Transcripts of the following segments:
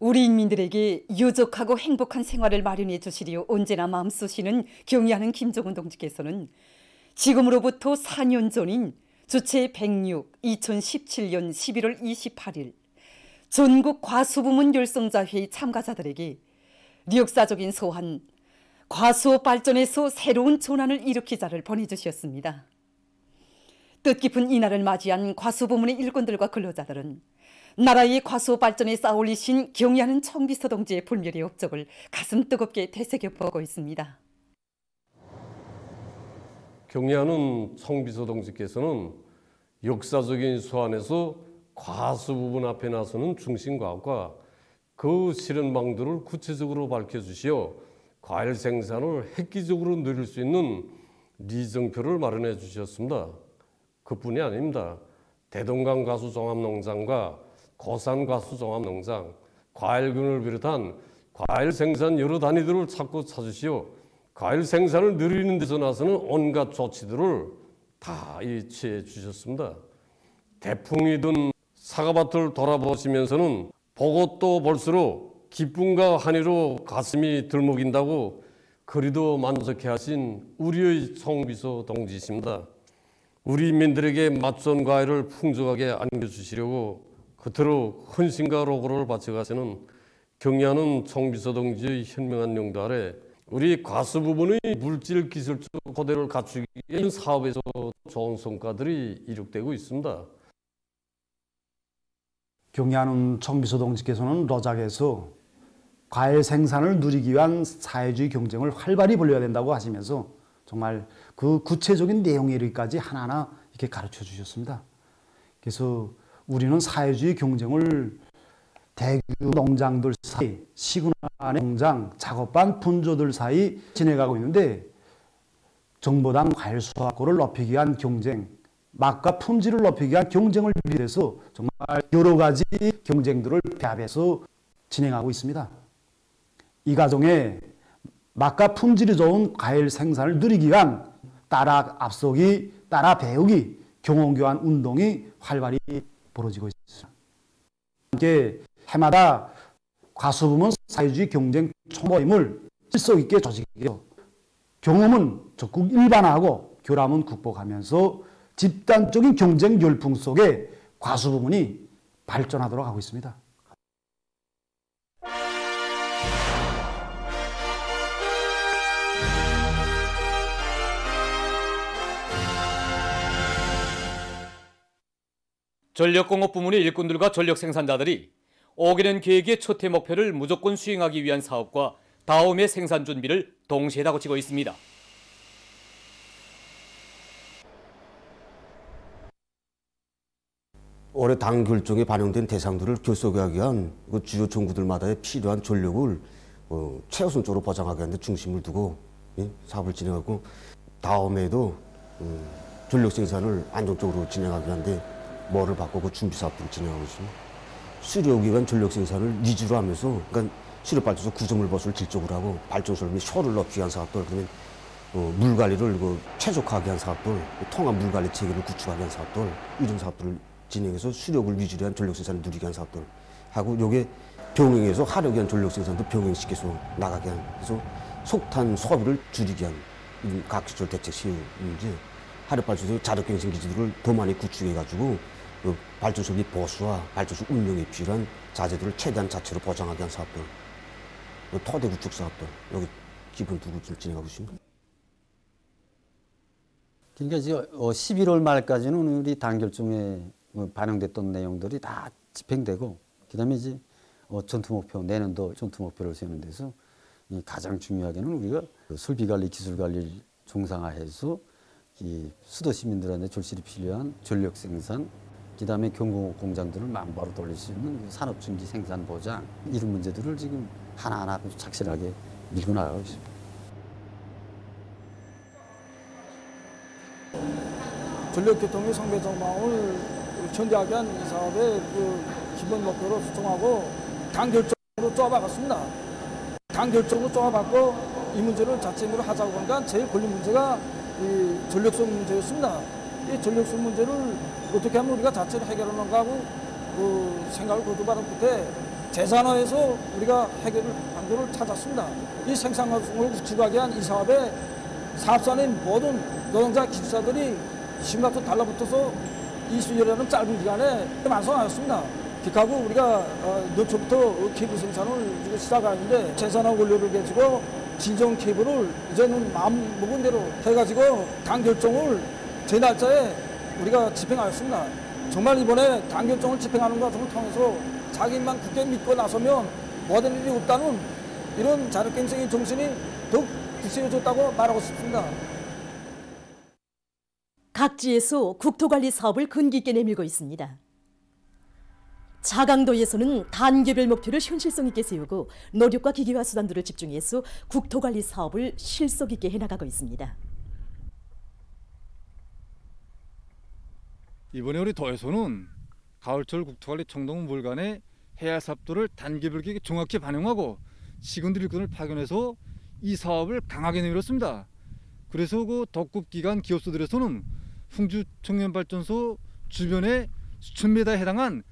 우리 인민들에게 유족하고 행복한 생활을 마련해 주시리오 언제나 마음쓰시는 경의하는 김정은 동지께서는 지금으로부터 4년 전인 주체 106 2017년 11월 28일 전국 과수부문 열성자회의 참가자들에게 역사적인 소환, 과수업 발전에서 새로운 전환을 일으키자를 보내주셨습니다. 뜻깊은 이날을 맞이한 과수부문의 일꾼들과 근로자들은 나라의 과수업 발전에 쌓아올리신 경의하는 청비서 동지의 불멸의 업적을 가슴 뜨겁게 되새겨보고 있습니다. 경의하는 청비서 동지께서는 역사적인 소환에서 과수부문 앞에 나서는 중심과학과 그 실현방도를 구체적으로 밝혀주시어 과일 생산을 획기적으로 누릴 수 있는 리정표를 마련해 주셨습니다. 그뿐이 아닙니다. 대동강 과수종합농장과 고산 과수종합농장, 과일균을 비롯한 과일 생산 여러 단위들을 찾고 찾으시어 과일 생산을 늘리는 데서 나서는 온갖 조치들을 다 취해 주셨습니다. 태풍이 든 사과밭을 돌아보시면서는 보고 또 볼수록 기쁨과 환희로 가슴이 들먹인다고 그리도 만족해하신 우리의 청비서 동지이십니다. 우리 인민들에게 맛좋은 과일을 풍족하게 안겨주시려고 그토록 헌신과 로고를 바쳐가시는 경의하는 청비서 동지의 현명한 용도 아래 우리 과수부문의 물질 기술적 고대를 갖추기 위한 사업에서 좋은 성과들이 이룩되고 있습니다. 경의하는 청비서 동지께서는 로작에서 과일 생산을 누리기 위한 사회주의 경쟁을 활발히 벌여야 된다고 하시면서 정말 그 구체적인 내용에 이르기까지 하나하나 이렇게 가르쳐 주셨습니다. 그래서 우리는 사회주의 경쟁을 대규모 농장들 사이, 시군한 농장, 작업반 분조들 사이 진행하고 있는데 정보당 과일 수확고를 높이기 위한 경쟁, 맛과 품질을 높이기 위한 경쟁을 비롯해서 정말 여러 가지 경쟁들을 배합해서 진행하고 있습니다. 이 과정에 맛과 품질이 좋은 과일 생산을 누리기 위한 따라 앞서기, 따라 배우기, 경험교환 운동이 활발히 벌어지고 있습니다. 함께 해마다 과수부문 사회주의 경쟁 총모임을 실속 있게 조직해서 경험은 적극 일반화하고 교람은 극복하면서 집단적인 경쟁 열풍 속에 과수부문이 발전하도록 하고 있습니다. 전력공업 부문의 일꾼들과 전력 생산자들이 오게는 계획의 첫 해 목표를 무조건 수행하기 위한 사업과 다음의 생산 준비를 동시에 다고치고 있습니다. 올해 당 결정에 반영된 대상들을 결속하기 위한 그 주요 정부들마다의 필요한 전력을 최우선적으로 보장하기 위한 데 중심을 두고 사업을 진행하고 다음에도 전력 생산을 안정적으로 진행하기 위한데 뭐를 바꾸고 준비 사업들을 진행하고 있습니다. 수력에 의한 전력 생산을 위주로 하면서 그러니까 수력 발전소 구조물 보수를 질적으로 하고 발전소를 효를 높이기 위한 사업들, 그다음에 물 관리를 최적화하기 위한 사업들, 통합 물 관리 체계를 구축하기 위한 사업들, 이런 사업들을 진행해서 수력을 위주로 한 전력 생산을 누리게 한 사업들 하고 요게 병행해서 하력에 한 전력 생산도 병행시켜서 나가게 한, 그래서 석탄 소비를 줄이게 한 각시절 대책 시행 문제, 하력 발전소 자력갱생 기지들을 더 많이 구축해가지고 발전소 보수와 발전소 운영에 필요한 자재들을 최대한 자체로 보장하게 한 사업들, 토대 구축 사업들, 여기 기본 두 군을 진행하고 있습니다. 그러니까 지금 11월 말까지는 우리 당 결정에 반영됐던 내용들이 다 집행되고, 그다음에 이제 전투 목표, 내년도 전투 목표를 세우는 데서 가장 중요하게는 우리가 설비 관리, 기술 관리를 정상화해서 이 수도 시민들한테 절실히 필요한 전력 생산, 그다음에 경공업 공장들을 만바로 돌릴 수 있는 산업 중기 생산 보장, 이런 문제들을 지금 하나하나 착실하게 밀고 나가고 있습니다. 전력교통의 성배정망을 전대하기 위한 이 사업의 기본 목표로 수정하고 당 결정으로 쪼아박았습니다. 당 결정으로 쪼아박고 이 문제를 자체적으로 하자고 하니까 제일 걸린 문제가 이 전력성 문제였습니다. 이 전력성 문제를 어떻게 하면 우리가 자체로 해결하는가 하고 생각을 거듭하는 끝에 재산화해서 우리가 해결 방도를 찾았습니다. 이 생산성을 구축하기 위한 이 사업에 사업자인 모든 노동자 기술자들이 심각하게 달라붙어서 20여년은 짧은 기간에 완성하였습니다. 기하고 우리가 노초부터 케이블 생산을 시작하는데 재산화 원료를 가지고 진정 케이블을 이제는 마음 먹은 대로 해가지고 당 결정을 제 날짜에 우리가 집행하였습니다. 정말 이번에 당 결정을 집행하는 과정을 통해서 자기만 굳게 믿고 나서면 모든 일이 없다는 이런 자력갱생의 정신이 더욱 굳세어졌다고 말하고 싶습니다. 각지에서 국토관리 사업을 근기 있게 내밀고 있습니다. 자강도에서는 단계별 목표를 현실성 있게 세우고 노력과 기계화 수단들을 집중해서 국토관리 사업을 실속 있게 해나가고 있습니다. 이번에 우리 도에서는 가을철 국토관리 총동물간의 해야 사업들을 단계별로 정확히 반영하고 시군들 일꾼을 파견해서 이 사업을 강하게 내밀었습니다. 그래서 그 덕급기관 기업소들에서는 풍주 청년발전소 주변에 수천 미터에 해당한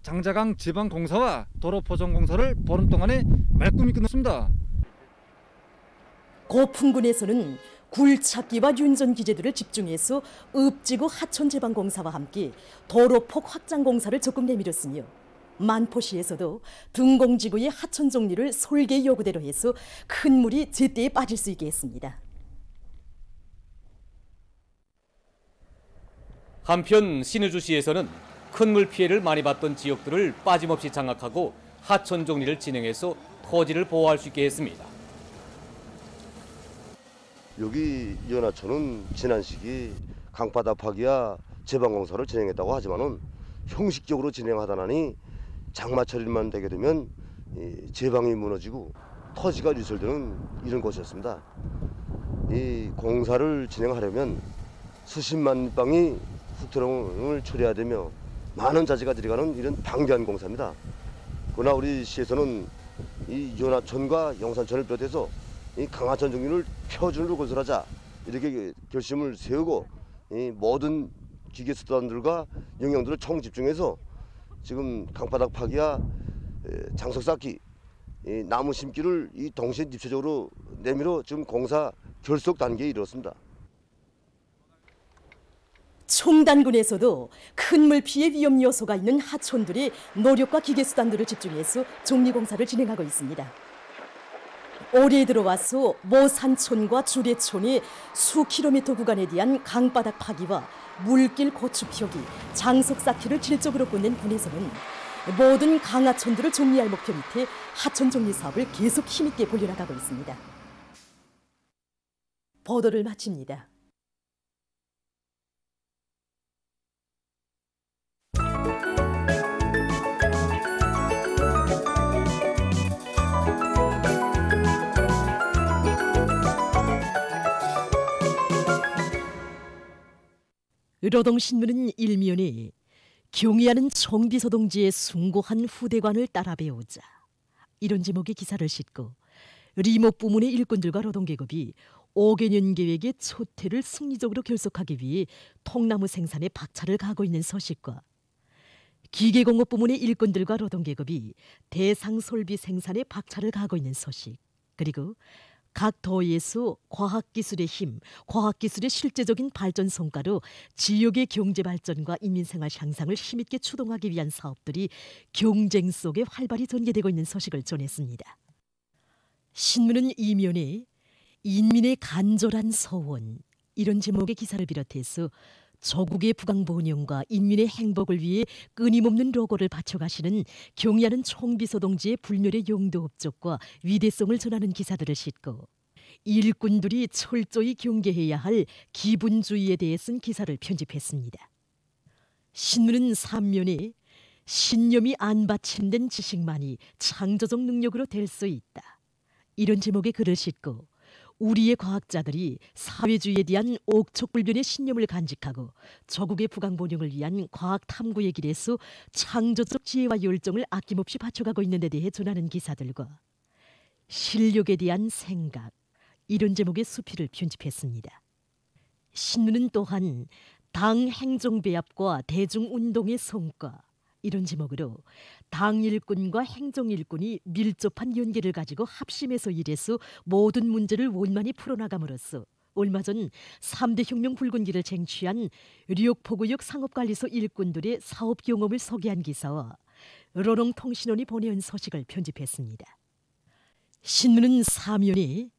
장자강 제방공사와 도로 포장공사를 보름 동안에 말끔히 끝냈습니다. 고풍군에서는 굴착기와 윤전 기재들을 집중해서 읍지구 하천 제방공사와 함께 도로폭 확장공사를 적극 내밀었으며 만포시에서도 등공지구의 하천 정리를 솔개 요구대로 해서 큰 물이 제때에 빠질 수 있게 했습니다. 한편 신의주시에서는 큰 물 피해를 많이 받던 지역들을 빠짐없이 장악하고 하천 정리를 진행해서 토지를 보호할 수 있게 했습니다. 여기 연하천은 지난 시기 강바닥 파기와 제방공사를 진행했다고 하지만은 형식적으로 진행하다니 장마철일만 되게 되면 제방이 무너지고 터지가 유설되는 이런 곳이었습니다. 이 공사를 진행하려면 수십만 방이 후퇴령을 처리해야 되며 많은 자재가 들어가는 이런 방대한 공사입니다. 그러나 우리 시에서는 이 연하천과 영산천을 비롯해서 이 강하천 정리를 표준으로 건설하자 이렇게 결심을 세우고 이 모든 기계 수단들과 영역들을 총 집중해서 지금 강바닥 파기와 장석 쌓기, 나무 심기를 이 동시에 입체적으로 내밀어 지금 공사 결속 단계에 이르렀습니다. 총단군에서도 큰 물 피해 위험 요소가 있는 하천들이 노력과 기계 수단들을 집중해서 정리공사를 진행하고 있습니다. 올해 들어와서 모산촌과 주례촌의 수 킬로미터 구간에 대한 강바닥 파기와 물길 고추 표기, 장석 쌓기를 질적으로 끝낸 군에서는 모든 강하천들을 정리할 목표 밑에 하천 정리 사업을 계속 힘있게 벌려나가고 있습니다. 보도를 마칩니다. 노동신문은 일면에 경의하는 총비서 동지의 숭고한 후대관을 따라 배우자 이런 제목의 기사를 싣고 리모 부문의 일꾼들과 노동계급이 5개년 계획의 초퇴를 승리적으로 결속하기 위해 통나무 생산에 박차를 가하고 있는 소식과 기계공업 부문의 일꾼들과 노동계급이 대상 솔비 생산에 박차를 가하고 있는 소식, 그리고 각 도에서 과학기술의 힘, 과학기술의 실제적인 발전 성과로 지역의 경제 발전과 인민생활 향상을 힘있게 추동하기 위한 사업들이 경쟁 속에 활발히 전개되고 있는 소식을 전했습니다. 신문은 이면에 인민의 간절한 소원 이런 제목의 기사를 비롯해서 조국의 부강번영과 인민의 행복을 위해 끊임없는 노고를 바쳐가시는 경의하는 총비서 동지의 불멸의 용도 업적과 위대성을 전하는 기사들을 싣고 일꾼들이 철저히 경계해야 할 기분주의에 대해 쓴 기사를 편집했습니다. 신문은 3면에 신념이 안 받침된 지식만이 창조적 능력으로 될 수 있다 이런 제목의 글을 싣고 우리의 과학자들이 사회주의에 대한 옥촉불변의 신념을 간직하고 조국의 부강번영을 위한 과학 탐구의 길에서 창조적 지혜와 열정을 아낌없이 바쳐가고 있는 데 대해 전하는 기사들과 실력에 대한 생각 이런 제목의 수필을 편집했습니다. 신문은 또한 당 행정배합과 대중운동의 성과 이런 제목으로 당 일꾼과 행정 일꾼이 밀접한 연계를 가지고 합심해서 일해서 모든 문제를 원만히 풀어나감으로써 얼마 전 3대 혁명 붉은기를 쟁취한 류옥포구역 상업관리소 일꾼들의 사업 경험을 소개한 기사와 러롱통신원이 보내온 소식을 편집했습니다. 신문은 사면에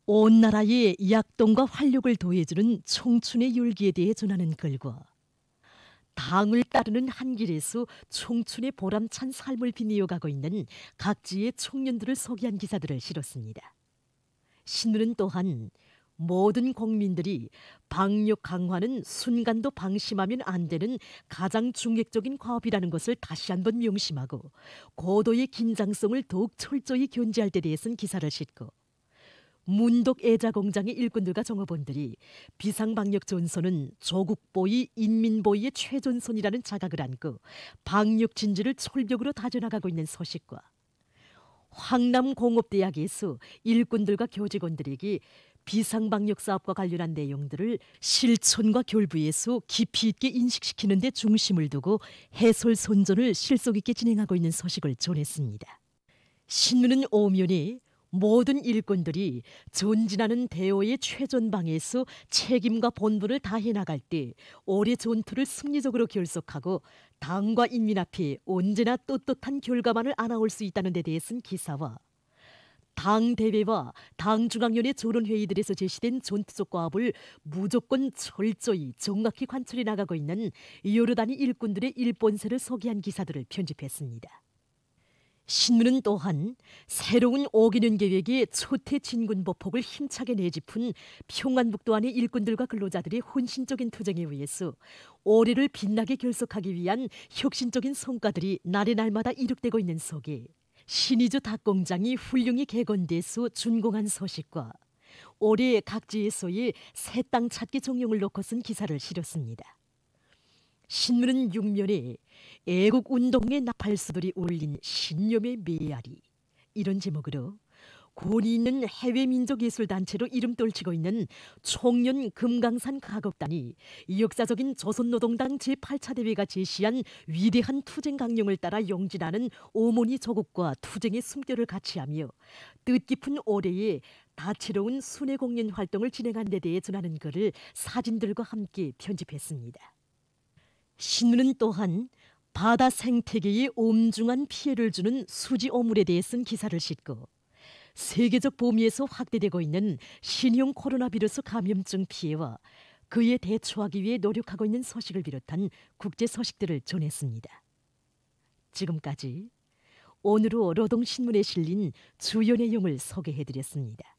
온 나라에 약동과 활력을 더해주는 청춘의 열기에 대해 전하는 글과 당을 따르는 한 길에서 청춘의 보람찬 삶을 빛내어가고 있는 각지의 청년들을 소개한 기사들을 실었습니다. 신문은 또한 모든 국민들이 방역 강화는 순간도 방심하면 안 되는 가장 중액적인 과업이라는 것을 다시 한번 명심하고 고도의 긴장성을 더욱 철저히 견제할 때 대해서는 기사를 싣고 문독 애자공장의 일꾼들과 종업원들이 비상방역 전선은 조국보위 인민보위의 최전선이라는 자각을 안고 방역 진지를 철벽으로 다져나가고 있는 소식과 황남공업대학에서 일꾼들과 교직원들에게 비상방역 사업과 관련한 내용들을 실천과 결부에서 깊이 있게 인식시키는 데 중심을 두고 해설 선전을 실속 있게 진행하고 있는 소식을 전했습니다. 신문은 오면에 모든 일꾼들이 전진하는 대오의 최전방에서 책임과 본분을 다해 나갈 때 올해 전투를 승리적으로 결속하고 당과 인민 앞에 언제나 떳떳한 결과만을 안아올 수 있다는 데 대해서는 기사와 당 대회와 당 중앙위원회 조론회의들에서 제시된 전투적 과업을 무조건 철저히 정확히 관철해 나가고 있는 여러 단위 일꾼들의 일본세를 소개한 기사들을 편집했습니다. 신문은 또한 새로운 5개년 계획의 초태 진군 보폭을 힘차게 내짚은 평안북도 안의 일꾼들과 근로자들의 헌신적인 투쟁에 의해서 올해를 빛나게 결속하기 위한 혁신적인 성과들이 날의 날마다 이룩되고 있는 속에 신의주 닭공장이 훌륭히 개건돼서 준공한 소식과 올해 각지에서의 새 땅 찾기 종용을 놓고 쓴 기사를 실었습니다. 신문은 6면에 애국운동의 나팔수들이 울린 신념의 메아리 이런 제목으로 권위 있는 해외민족예술단체로 이름 떨치고 있는 총련 금강산 가곡단이 역사적인 조선노동당 제8차 대회가 제시한 위대한 투쟁 강령을 따라 용진하는 어머니 조국과 투쟁의 숨결을 같이하며 뜻깊은 올해에 다채로운 순회 공연 활동을 진행한 데 대해 전하는 글을 사진들과 함께 편집했습니다. 신문은 또한 바다 생태계에 엄중한 피해를 주는 수지 오물에 대해 쓴 기사를 싣고 세계적 범위에서 확대되고 있는 신형 코로나 바이러스 감염증 피해와 그에 대처하기 위해 노력하고 있는 소식을 비롯한 국제 소식들을 전했습니다. 지금까지 오늘로 노동신문에 실린 주요 내용을 소개해드렸습니다.